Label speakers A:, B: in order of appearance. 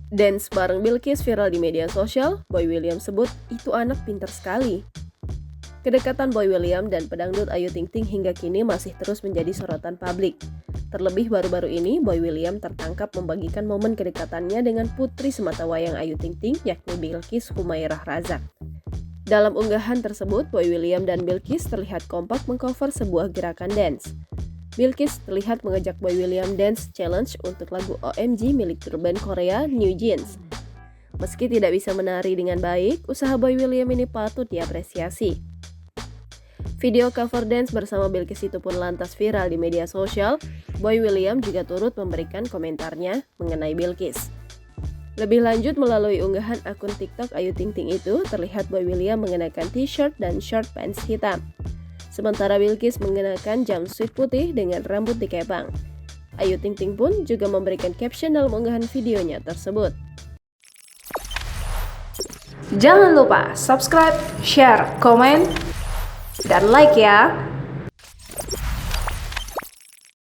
A: Dance bareng Bilqis viral di media sosial, Boy William sebut itu anak pintar sekali. Kedekatan Boy William dan pedangdut Ayu Ting Ting hingga kini masih terus menjadi sorotan publik. Terlebih baru-baru ini, Boy William tertangkap membagikan momen kedekatannya dengan putri sematawayang Ayu Ting Ting, yakni Bilqis Humairah Razak. Dalam unggahan tersebut, Boy William dan Bilqis terlihat kompak mengcover sebuah gerakan dance. Bilqis terlihat mengajak Boy William dance challenge untuk lagu OMG milik girl band Korea New Jeans. Meski tidak bisa menari dengan baik, usaha Boy William ini patut diapresiasi. Video cover dance bersama Bilqis itu pun lantas viral di media sosial. Boy William juga turut memberikan komentarnya mengenai Bilqis. Lebih lanjut, melalui unggahan akun TikTok Ayu Ting Ting itu, terlihat Boy William mengenakan t-shirt dan short pants hitam. Sementara Bilqis mengenakan jumpsuit putih dengan rambut dikepang. Ayu Ting Ting pun juga memberikan caption dalam unggahan videonya tersebut.
B: Jangan lupa subscribe, share, komen, dan like ya!